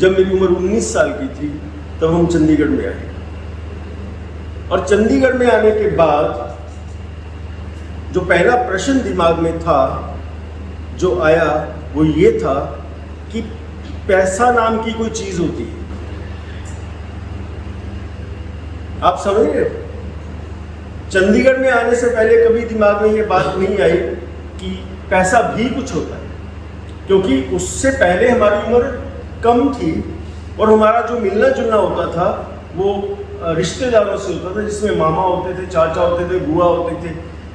जब मेरी उम्र 19 साल की थी तब हम चंडीगढ़ में आए। और चंडीगढ़ में आने के बाद जो पहला प्रश्न दिमाग में था जो आया वो ये था कि पैसा नाम की कोई चीज होती है। आप समझ रहे हो? चंडीगढ़ में आने से पहले कभी दिमाग में ये बात नहीं आई कि पैसा भी कुछ होता है, क्योंकि उससे पहले हमारी उम्र कम थी और हमारा जो मिलना जुलना होता था वो रिश्तेदारों से होता था, जिसमें मामा होते थे, चाचा होते थे, बुआ होते थे,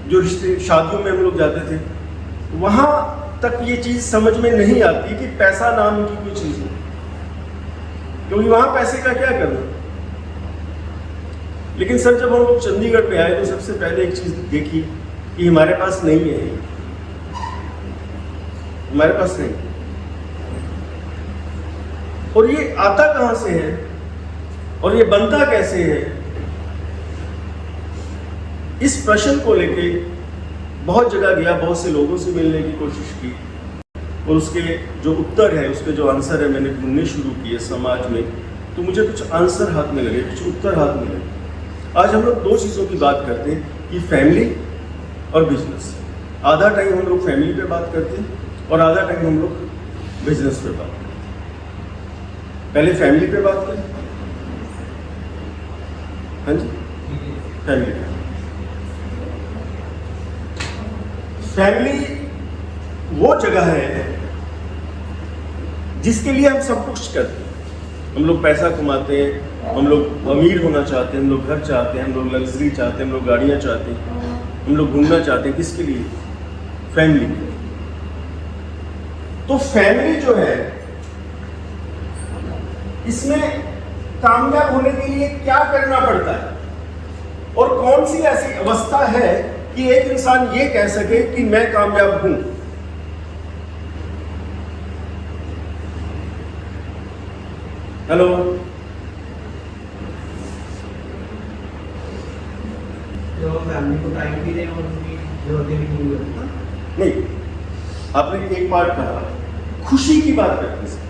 जो रिश्ते शादियों में हम लोग जाते थे। वहाँ तक ये चीज़ समझ में नहीं आती कि पैसा नाम की कोई चीज़ है, क्योंकि वहाँ पैसे का क्या करना। लेकिन सर जब हम लोग चंडीगढ़ पे आए तो सबसे पहले एक चीज़ देखी कि हमारे पास नहीं है, हमारे पास नहीं। और ये आता कहाँ से है और ये बनता कैसे है, इस प्रश्न को लेके बहुत जगह गया, बहुत से लोगों से मिलने की कोशिश की और उसके जो उत्तर है, उसके जो आंसर है मैंने ढूंढने शुरू किए समाज में, तो मुझे कुछ आंसर हाथ में लगे, कुछ उत्तर हाथ में लगे। आज हम लोग दो चीज़ों की बात करते हैं कि फैमिली और बिजनेस। आधा टाइम हम लोग फैमिली पे बात करते हैं और आधा टाइम हम लोग बिजनेस पे बात करते हैं। पहले फैमिली पे बात करें। हाँ जी, फैमिली पे। फैमिली वो जगह है जिसके लिए हम सब कुछ करते हैं। हम लोग पैसा कमाते हैं, हम लोग अमीर होना चाहते हैं, हम लोग घर चाहते हैं, हम लोग लग्जरी चाहते हैं, हम लोग गाड़ियाँ चाहते हैं, हम लोग घूमना चाहते हैं। किसके लिए? फैमिली। तो फैमिली जो है, इसमें कामयाब होने के लिए क्या करना पड़ता है और कौन सी ऐसी अवस्था है कि एक इंसान ये कह सके कि मैं कामयाब हूं? हेलो, जो फैमिली को टाइम भी दें और उनकी जरूरतें भी पूरी करें। नहीं, आपने एक बात कहा, खुशी की बात करते हैं।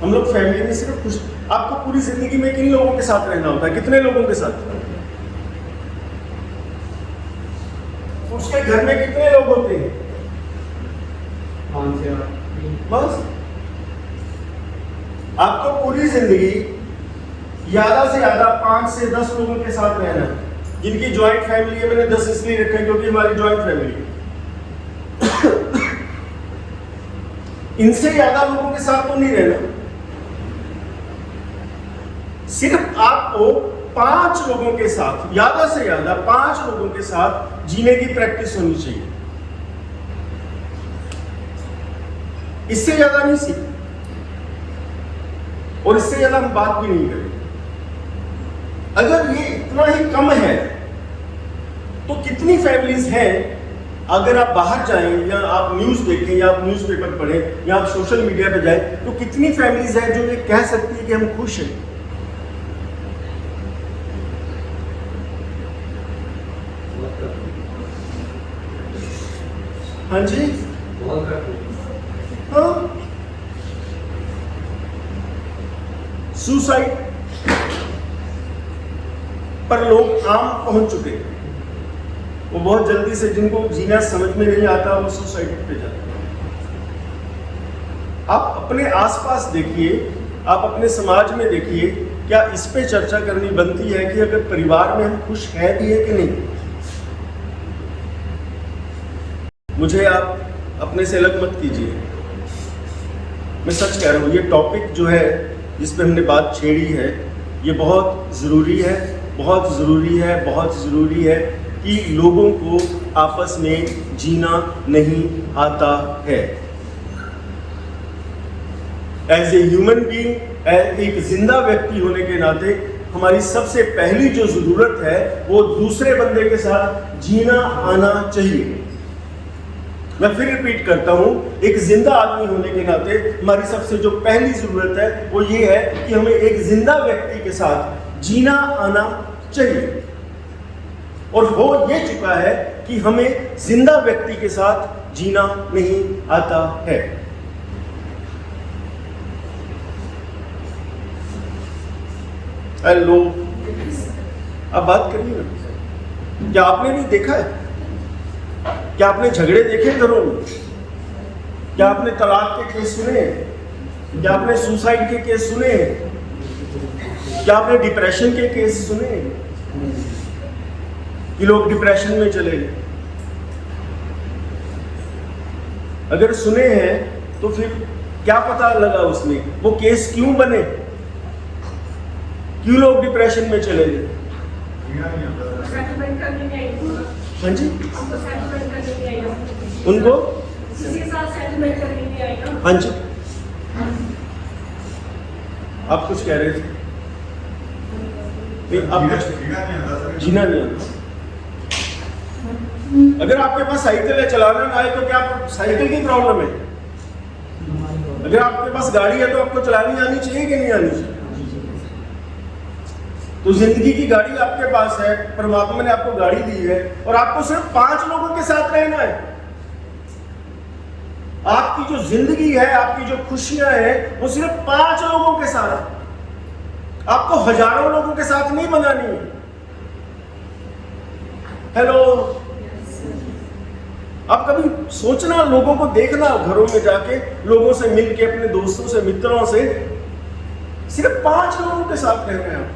हम लोग फैमिली में सिर्फ खुश। आपको पूरी जिंदगी में किन लोगों के साथ रहना होता है? कितने लोगों के साथ? उसके घर में कितने लोग होते हैं? 5 से 8 बस। आपको पूरी जिंदगी ज्यादा से ज्यादा 5 से 10 लोगों के साथ रहना है। जिनकी ज्वाइंट फैमिली है, मैंने 10 इसलिए रखा है क्योंकि हमारी ज्वाइंट फैमिली है। इनसे ज्यादा लोगों के साथ तो नहीं रहना। सिर्फ आपको 5 लोगों के साथ, ज्यादा से ज्यादा 5 लोगों के साथ जीने की प्रैक्टिस होनी चाहिए। इससे ज्यादा नहीं सीख, और इससे ज्यादा हम बात भी नहीं करें। अगर ये इतना ही कम है तो कितनी फैमिलीज हैं? अगर आप बाहर जाएं या आप न्यूज देखें या आप न्यूज़पेपर पढ़ें या आप सोशल मीडिया पे जाएं, तो कितनी फैमिलीज हैं जो ये कह सकती है कि हम खुश हैं? हाँ जी, हाँ। सुसाइड पर लोग आम पहुंच चुके हैं। वो बहुत जल्दी से, जिनको जीना समझ में नहीं आता, वो सुसाइड पे जाते हैं। आप अपने आसपास देखिए, आप अपने समाज में देखिए, क्या इस पे चर्चा करनी बनती है कि अगर परिवार में हम खुश हैं भी है कि नहीं? मुझे आप अपने से अलग मत कीजिए, मैं सच कह रहा हूँ। ये टॉपिक जो है जिस पे हमने बात छेड़ी है, ये बहुत ज़रूरी है, बहुत ज़रूरी है, बहुत ज़रूरी है कि लोगों को आपस में जीना नहीं आता है। एज ए ह्यूमन बीइंग, एक जिंदा व्यक्ति होने के नाते हमारी सबसे पहली जो ज़रूरत है वो दूसरे बंदे के साथ जीना आना चाहिए। मैं फिर रिपीट करता हूं, एक जिंदा आदमी होने के नाते हमारी सबसे जो पहली जरूरत है वो ये है कि हमें एक जिंदा व्यक्ति के साथ जीना आना चाहिए। और हो ये चुका है कि हमें जिंदा व्यक्ति के साथ जीना नहीं आता है। हेलो, आप बात करिए ना। क्या आपने नहीं देखा है? क्या आपने झगड़े देखे घरों में? क्या आपने तलाक के केस सुने हैं? क्या आपने सुसाइड के केस सुने हैं? क्या आपने डिप्रेशन के केस सुने हैं कि लोग डिप्रेशन में चले गए? अगर सुने हैं तो फिर क्या पता लगा उसमें, वो केस क्यों बने, क्यों लोग डिप्रेशन में चले गए? हाँ जी, उनको हाँ जी, आप कुछ कह रहे थे? नहीं, आप कुछ जीना नहीं आता। अगर आपके पास साइकिल है, चलाना ना आए तो क्या साइकिल की प्रॉब्लम है? अगर आपके पास गाड़ी है तो आपको चलानी आनी चाहिए कि नहीं आनी चाहिए? तो जिंदगी की गाड़ी आपके पास है, परमात्मा ने आपको गाड़ी दी है और आपको सिर्फ 5 लोगों के साथ रहना है। आपकी जो जिंदगी है, आपकी जो खुशियां हैं, वो सिर्फ 5 लोगों के साथ, आपको हजारों लोगों के साथ नहीं बनानी है। हेलो, आप कभी सोचना, लोगों को देखना, घरों में जाके लोगों से मिलके, अपने दोस्तों से, मित्रों से, सिर्फ 5 लोगों के साथ रह रहे हैं आप।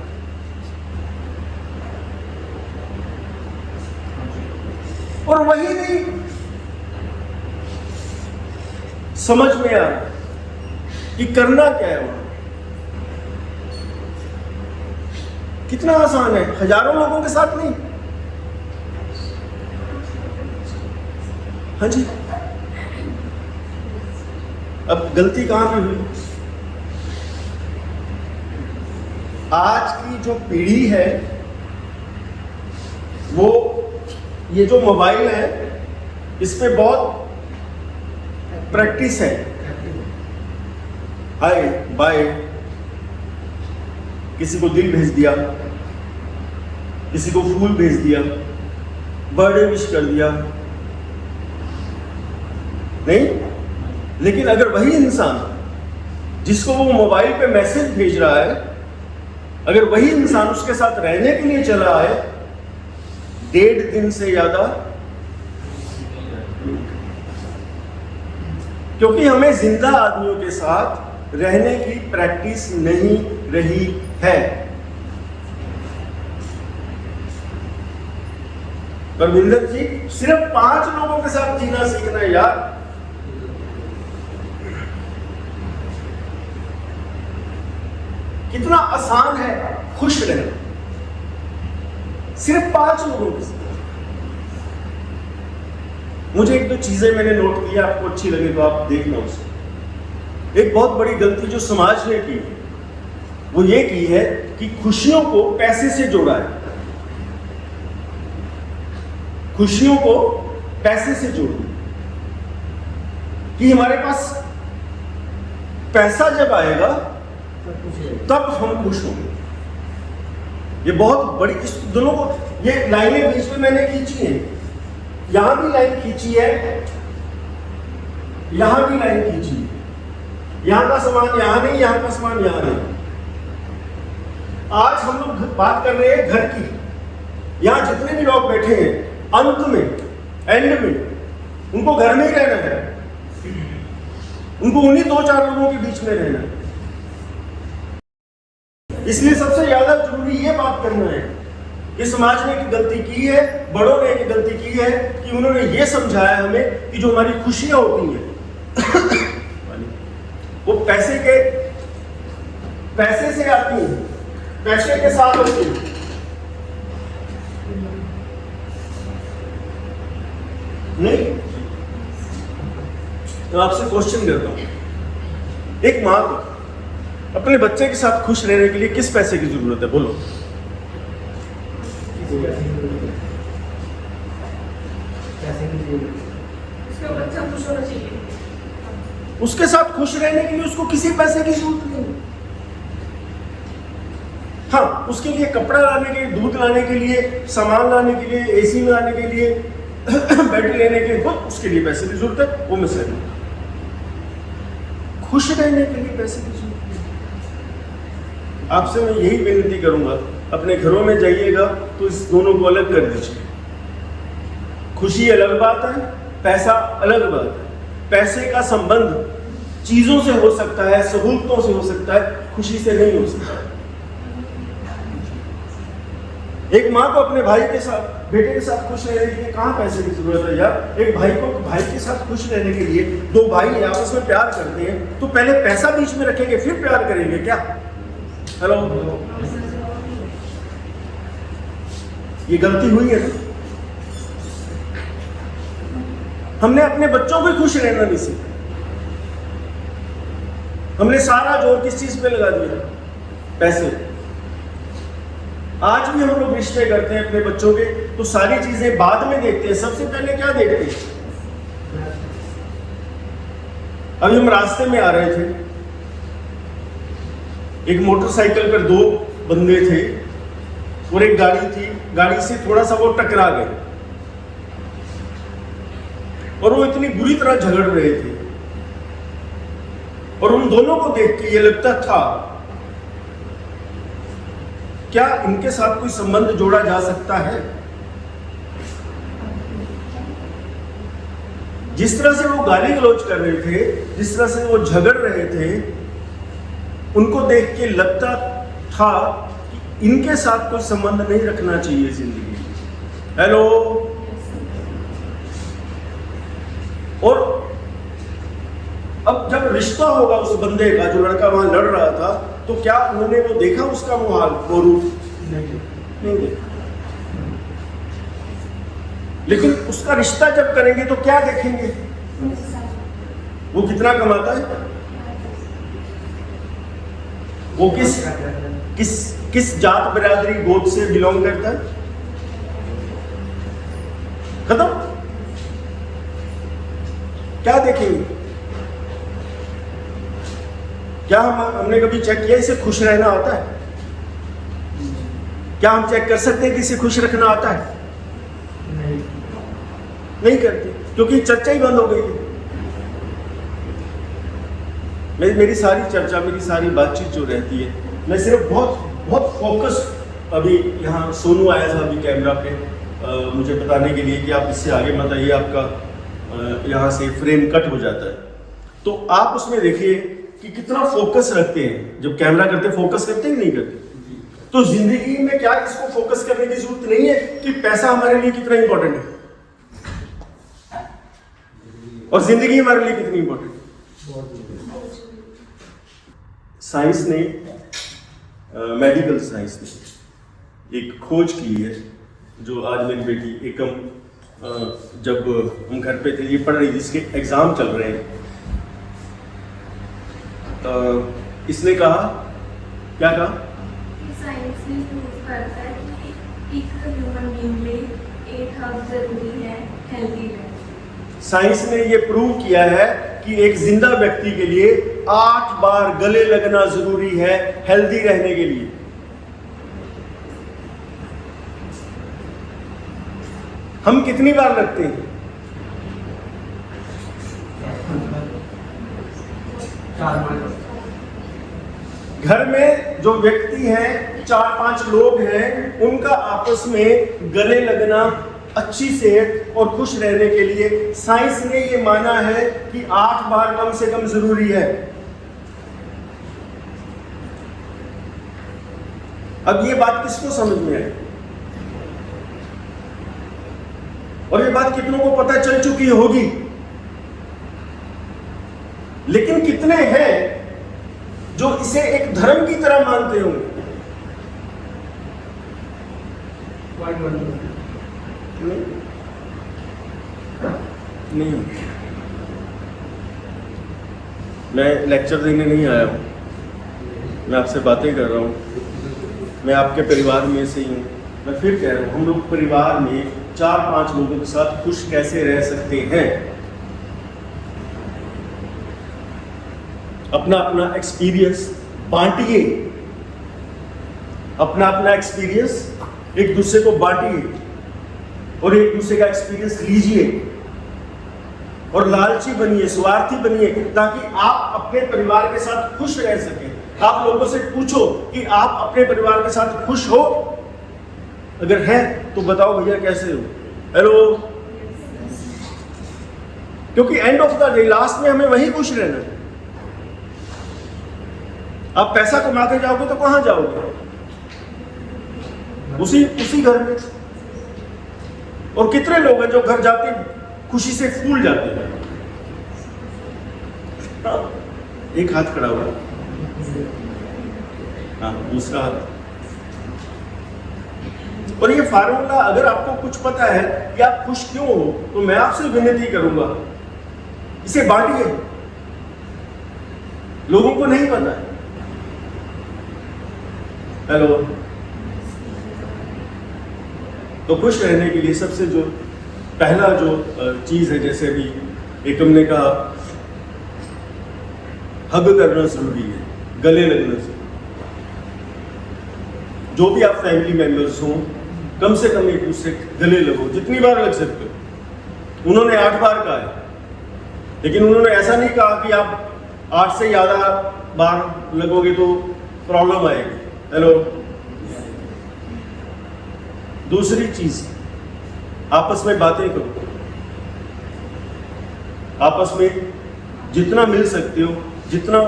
और वही नहीं समझ में आ रहा कि करना क्या है वहां। कितना आसान है, हजारों लोगों के साथ नहीं। हाँ जी, अब गलती कहां पे हुई? आज की जो पीढ़ी है, वो ये जो मोबाइल है, इस पे बहुत प्रैक्टिस है। हाय बाय, किसी को दिल भेज दिया, किसी को फूल भेज दिया, बर्थडे विश कर दिया, नहीं? लेकिन अगर वही इंसान जिसको वो मोबाइल पे मैसेज भेज रहा है, अगर वही इंसान उसके साथ रहने के लिए चला है 1.5 दिन से ज्यादा, क्योंकि हमें जिंदा आदमियों के साथ रहने की प्रैक्टिस नहीं रही है। परविंदर जी, सिर्फ 5 लोगों के साथ जीना सीखना है यार। कितना आसान है खुश रहना, सिर्फ 5 लोगों के साथ। मुझे 1-2 चीजें मैंने नोट की, आपको अच्छी लगे तो आप देखना उसे। एक बहुत बड़ी गलती जो समाज ने की, वो ये की है कि खुशियों को पैसे से जोड़ा है। खुशियों को पैसे से जोड़ा कि हमारे पास पैसा जब आएगा तब हम खुश होंगे। ये बहुत बड़ी, इस दोनों को, ये लाइनें बीच में मैंने खींची हैं, यहां भी लाइन खींची है, यहां भी लाइन खींची है। यहां का सामान यहां नहीं, यहां का सामान यहां नहीं। आज हम लोग बात कर रहे हैं घर की। यहां जितने भी लोग बैठे हैं, अंत में, एंड में, उनको घर में ही रहना है, उनको उन्हीं 2-4 लोगों के बीच में रहना है। इसलिए सबसे ज्यादा जरूरी ये बात करना है कि समाज ने एक गलती की है, बड़ों ने एक गलती की है कि उन्होंने ये समझाया हमें कि जो हमारी खुशियां होती हैं वो पैसे से आती हैं, पैसे के साथ होती हैं। नहीं, तो आपसे क्वेश्चन करता हूं, एक मां को अपने बच्चे के साथ खुश रहने के लिए किस पैसे की जरूरत है? बोलो। बच्चा खुश होना चाहिए। उसके साथ खुश रहने के लिए उसको किसी पैसे की जरूरत नहीं। हाँ, उसके लिए कपड़ा लाने के लिए, दूध लाने के लिए, सामान लाने के लिए, एसी में लाने के लिए, बेड लेने के लिए, उसके लिए पैसे की जरूरत है, वो मैं सहमत। खुश रहने के लिए पैसे की जरूरत है। आपसे मैं यही विनती करूंगा, अपने घरों में जाइएगा तो इस दोनों को अलग कर दीजिए। खुशी अलग बात है, पैसा अलग बात है। पैसे का संबंध चीजों से हो सकता है, सहूलतों से हो सकता है, खुशी से नहीं हो सकता। एक माँ को अपने भाई के साथ, बेटे के साथ खुश रहने के लिए कहाँ पैसे की जरूरत है यार। एक भाई को भाई के साथ खुश रहने के लिए, दो भाई आपस में प्यार करते हैं तो पहले पैसा बीच में रखेंगे फिर प्यार करेंगे क्या? हेलो, ये गलती हुई है ना। हमने अपने बच्चों को खुश रहना नहीं सीखा, हमने सारा जोर किस चीज पे लगा दिया? पैसे। आज भी हम लोग रिश्ते करते हैं अपने बच्चों के तो सारी चीजें बाद में देखते हैं, सबसे पहले क्या देखते हैं? अभी हम रास्ते में आ रहे थे, एक मोटरसाइकिल पर दो बंदे थे और एक गाड़ी थी, गाड़ी से थोड़ा सा वो टकरा गए और वो इतनी बुरी तरह झगड़ रहे थे और उन दोनों को देख के ये लगता था क्या इनके साथ कोई संबंध जोड़ा जा सकता है? जिस तरह से वो गाली गलौज कर रहे थे, जिस तरह से वो झगड़ रहे थे, उनको देख के लगता था कि इनके साथ कोई संबंध नहीं रखना चाहिए जिंदगी में। हेलो, और अब जब रिश्ता होगा उस बंदे का, जो लड़का वहां लड़ रहा था, तो क्या उन्होंने वो देखा उसका मुहाल, वो रूप? नहीं देखा। लेकिन उसका रिश्ता जब करेंगे तो क्या देखेंगे? वो कितना कमाता है, वो किस जात बिरादरी गोद से बिलोंग करता है, खत्म। क्या देखेंगे? क्या हमने कभी चेक किया इसे खुश रहना आता है? क्या हम चेक कर सकते हैं कि इसे खुश रखना आता है? नहीं करते, क्योंकि चर्चा ही बंद हो गई है। मेरी सारी चर्चा, मेरी सारी बातचीत जो रहती है, मैं सिर्फ बहुत फोकस, अभी यहाँ सोनू आया था अभी कैमरा पे मुझे बताने के लिए कि आप इससे आगे मत आइए, आपका यहाँ से फ्रेम कट हो जाता है। तो आप उसमें देखिए कि कितना फोकस रखते हैं। जब कैमरा करते फोकस करते हैं, नहीं करते? तो जिंदगी में क्या इसको फोकस करने की जरूरत नहीं है कि पैसा हमारे लिए कितना इंपॉर्टेंट है और जिंदगी हमारे लिए कितनी इंपॉर्टेंट है। साइंस ने, मेडिकल साइंस ने एक खोज की है, जो आज मेरी बेटी एकम जब हम घर पे थे, ये पढ़ रही थी, इसके एग्जाम चल रहे हैं, इसने कहा, क्या कहा? साइंस ने प्रूव करता है कि एक ह्यूमन बीइंग में 8 हर्ब जरूरी है हेल्दी रहने। साइंस ने ये प्रूव किया है कि एक जिंदा व्यक्ति के लिए 8 बार गले लगना जरूरी है हेल्दी रहने के लिए। हम कितनी बार लगते हैं? 4-5। घर में जो व्यक्ति हैं, 4-5 लोग हैं, उनका आपस में गले लगना, अच्छी सेहत और खुश रहने के लिए साइंस ने ये माना है कि 8 बार कम से कम जरूरी है। अब ये बात किसको समझ में आई? और ये बात कितनों को पता चल चुकी होगी, लेकिन कितने हैं जो इसे एक धर्म की तरह मानते होंगे? नहीं। मैं लेक्चर देने नहीं आया हूं, मैं आपसे बातें कर रहा हूं। मैं आपके परिवार में से ही हूं। मैं फिर कह रहा हूं, हम लोग परिवार में 4-5 लोगों के साथ खुश कैसे रह सकते हैं? अपना अपना एक्सपीरियंस बांटिए, अपना अपना एक्सपीरियंस एक दूसरे को बांटिए और एक दूसरे का एक्सपीरियंस लीजिए और लालची बनिए, स्वार्थी बनिए, ताकि आप अपने परिवार के साथ खुश रह सकें। आप लोगों से पूछो कि आप अपने परिवार के साथ खुश हो, अगर है तो बताओ भैया कैसे हो। हेलो, क्योंकि end of the day last में हमें वही खुश रहना है। आप पैसा कमाते जाओगे तो कहां जाओगे? उसी घर में। और कितने लोग हैं जो घर जाके खुशी से फूल जाते हैं। एक हाथ खड़ा हुआ, हाँ दूसरा हाथ। और ये फार्मूला अगर आपको कुछ पता है कि आप खुश क्यों हो, तो मैं आपसे विनती करूंगा इसे बांटिए। लोगों को नहीं पता है। हेलो, तो खुश रहने के लिए सबसे जो पहला जो चीज है, जैसे अभी एक हमने कहा हग करना जरूरी है, गले लगना जरूरी। जो भी आप फैमिली मेंबर्स हो, कम से कम एक दूसरे गले लगो, जितनी बार लग सकते हो। उन्होंने 8 बार कहा है, लेकिन उन्होंने ऐसा नहीं कहा कि आप 8 से ज्यादा बार लगोगे तो प्रॉब्लम आएगी। हेलो, दूसरी चीज, आपस में बातें करो। आपस में जितना मिल सकते हो, जितना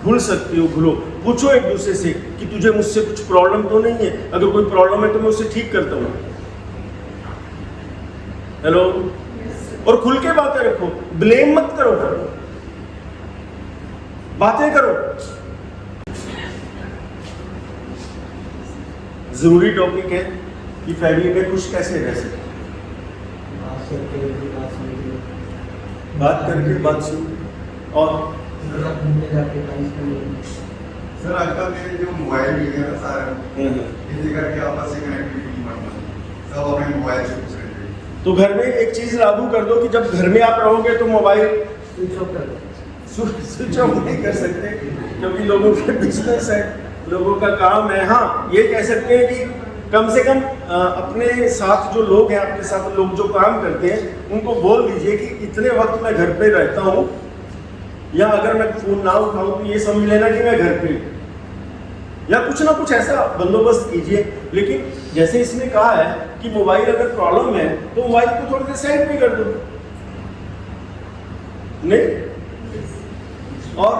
भूल सकते हो भूलो। पूछो एक दूसरे से कि तुझे मुझसे कुछ प्रॉब्लम तो नहीं है? अगर कोई प्रॉब्लम है तो मैं उसे ठीक करता हूं। हेलो, और खुल के बातें रखो, ब्लेम मत करो, बातें करो। जरूरी टॉपिक है कि फैमिली में खुश कैसे रह सकते। बात करके बात सुन। और सर आजकल के जो मोबाइल वगैरह सारे इसी करके आपस में कनेक्टिविटी बढ़ना, सब अपने मोबाइल से खुश रहते हैं। तो घर में एक चीज लागू कर दो कि जब घर में आप रहोगे तो मोबाइल स्विच ऑफ कर दो। स्विच ऑफ नहीं कर सकते, क्योंकि लोगों के बिजनेस है, लोगों का काम है। हाँ, ये कह सकते हैं कि कम से कम अपने साथ जो लोग हैं, आपके साथ लोग जो काम करते हैं, उनको बोल दीजिए कि इतने वक्त मैं घर पे रहता हूँ, या अगर मैं फोन ना उठाऊं तो ये समझ लेना कि मैं घर पे, या कुछ ना कुछ ऐसा बंदोबस्त कीजिए। लेकिन जैसे इसने कहा है कि मोबाइल अगर प्रॉब्लम है तो मोबाइल को थोड़ी देर साइड पे कर दो, नहीं? और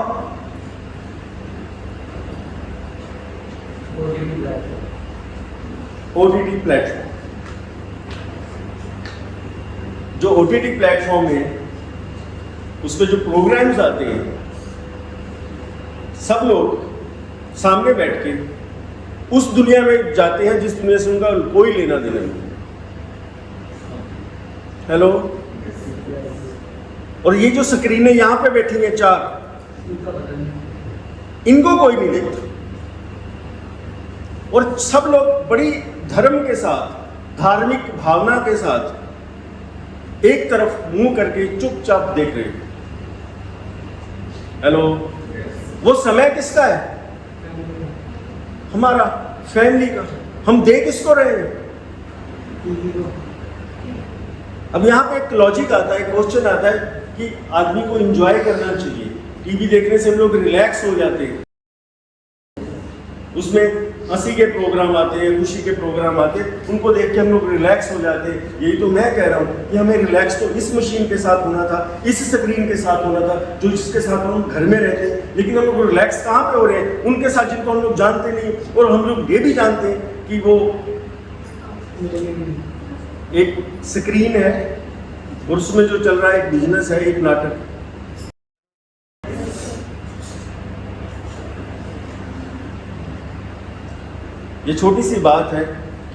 OTT प्लेटफॉर्म, जो OTT प्लेटफॉर्म है उसमें जो प्रोग्राम्स आते हैं, सब लोग सामने बैठ के उस दुनिया में जाते हैं जिस दुनिया से उनका कोई लेना देना नहीं। हेलो, और ये जो स्क्रीनें यहां पे बैठी हैं 4, इनको कोई नहीं देखता। और सब लोग बड़ी धर्म के साथ, धार्मिक भावना के साथ एक तरफ मुंह करके चुपचाप देख रहे हैं। हेलो, वो समय किसका है? हमारा, फैमिली का। हम देख किसको रहे हैं? अब यहाँ पे एक लॉजिक आता है, क्वेश्चन आता है कि आदमी को एंजॉय करना चाहिए। टीवी देखने से हम लोग रिलैक्स हो जाते हैं, उसमें हंसी के प्रोग्राम आते हैं, खुशी के प्रोग्राम आते हैं, उनको देख के हम लोग रिलैक्स हो जाते हैं। यही तो मैं कह रहा हूँ कि हमें रिलैक्स तो इस मशीन के साथ होना था, इस स्क्रीन के साथ होना था, जो जिसके साथ हम घर में रहते हैं। लेकिन हम लोग रिलैक्स कहाँ पे हो रहे हैं? उनके साथ जिनको हम लोग जानते नहीं, और हम लोग ये भी जानते हैं कि वो एक स्क्रीन है और उसमें जो चल रहा है एक बिजनेस है, एक नाटक। ये छोटी सी बात है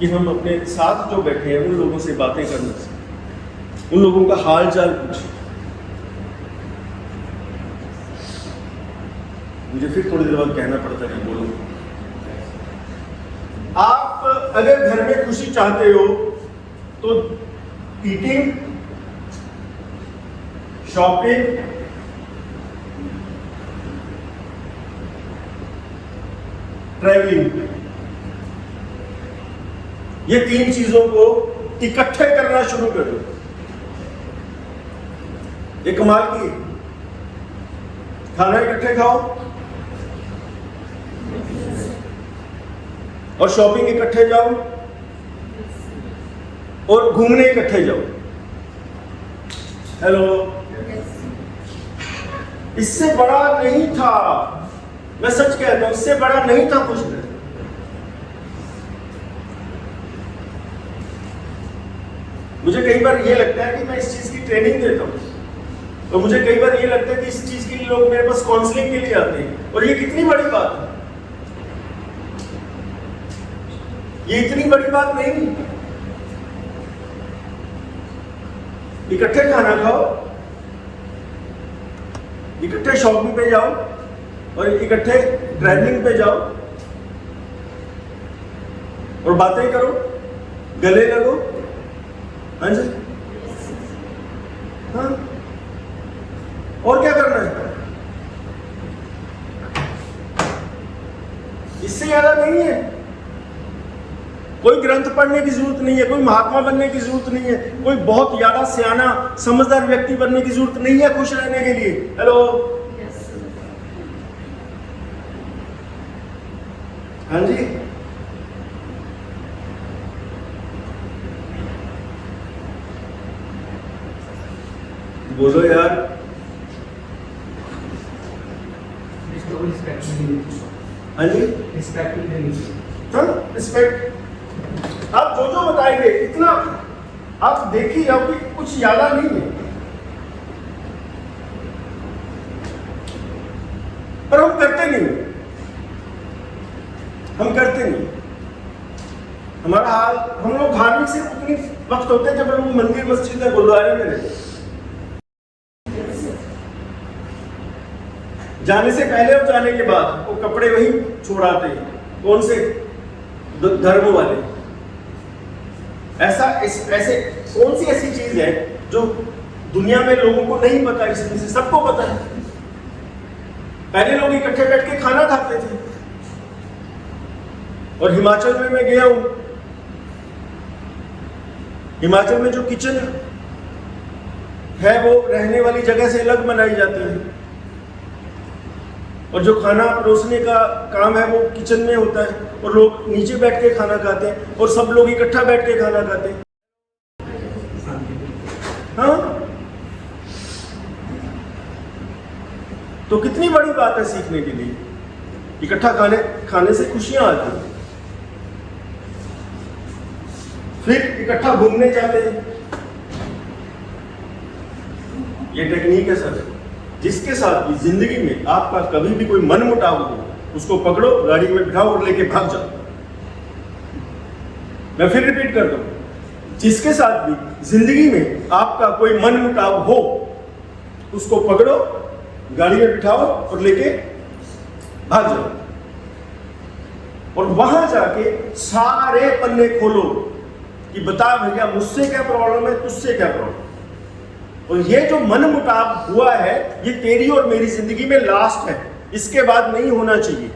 कि हम अपने साथ जो बैठे हैं उन लोगों से बातें करना चाहिए, उन लोगों का हाल चाल पूछें। मुझे फिर थोड़ी देर बाद कहना पड़ता है, बोलो। आप अगर घर में खुशी चाहते हो तो ईटिंग, शॉपिंग, ट्रैवलिंग, ये 3 चीजों को इकट्ठे करना शुरू कर दो। ये कमाल की, खाना इकट्ठे खाओ, और शॉपिंग इकट्ठे जाओ और घूमने इकट्ठे जाओ। हेलो, इससे बड़ा नहीं था, मैं सच कहता हूं, इससे बड़ा नहीं था कुछ नहीं। मुझे कई बार ये लगता है कि मैं इस चीज की ट्रेनिंग देता हूं, और मुझे कई बार ये लगता है कि इस चीज के लिए लोग मेरे पास काउंसलिंग के लिए आते हैं, और ये कितनी बड़ी बात है, ये इतनी बड़ी बात नहीं। इकट्ठे खाना खाओ, इकट्ठे शॉपिंग पे जाओ और इकट्ठे ट्रैवलिंग पे जाओ और बातें करो, गले लगो। हाँ जी, हाँ, और क्या करना है, इससे ज्यादा नहीं है। कोई ग्रंथ पढ़ने की जरूरत नहीं है, कोई महात्मा बनने की जरूरत नहीं है, कोई बहुत ज्यादा सियाना समझदार व्यक्ति बनने की जरूरत नहीं है खुश रहने के लिए। हेलो, हाँ जी, बोलो यार। हाँ जी, रिस्पेक्ट आप जो बताएंगे इतना आप देखिए, आपकी कुछ ज्यादा नहीं है, पर हम करते नहीं, हम करते नहीं। हमारा हाल, हम लोग धार्मिक सिर्फ उतनी वक्त होते हैं जब लोग मंदिर मस्जिद में गुरुद्वारे में रहते हैं। जाने से पहले और जाने के बाद वो कपड़े वही छोड़ाते हैं। कौन से धर्म वाले? ऐसे कौन सी ऐसी चीज है जो दुनिया में लोगों को नहीं पता, इसमें से सबको पता है। पहले लोग इकट्ठे बैठ के खाना खाते थे, और हिमाचल में मैं गया हूं, हिमाचल में जो किचन है वो रहने वाली जगह से अलग बनाई जाती है, और जो खाना परोसने का काम है वो किचन में होता है, और लोग नीचे बैठ के खाना खाते हैं, और सब लोग इकट्ठा बैठ के खाना खाते हैं। हाँ, तो कितनी बड़ी बात है सीखने के लिए। इकट्ठा खाने से खुशियां आती हैं। फिर इकट्ठा घूमने जाते हैं। ये टेक्निक है सर। जिसके साथ भी जिंदगी में आपका कभी भी कोई मनमुटाव हो, उसको पकड़ो, गाड़ी में बिठाओ और लेके भाग जाओ। मैं फिर रिपीट करता हूं, जिसके साथ भी जिंदगी में आपका कोई मनमुटाव हो, उसको पकड़ो, गाड़ी में बिठाओ और लेके भाग जाओ, और वहां जाके सारे पन्ने खोलो कि बता भैया मुझसे क्या प्रॉब्लम है, तुझसे क्या प्रॉब्लम। और ये जो मनमुटाव हुआ है, ये तेरी और मेरी जिंदगी में लास्ट है, इसके बाद नहीं होना चाहिए।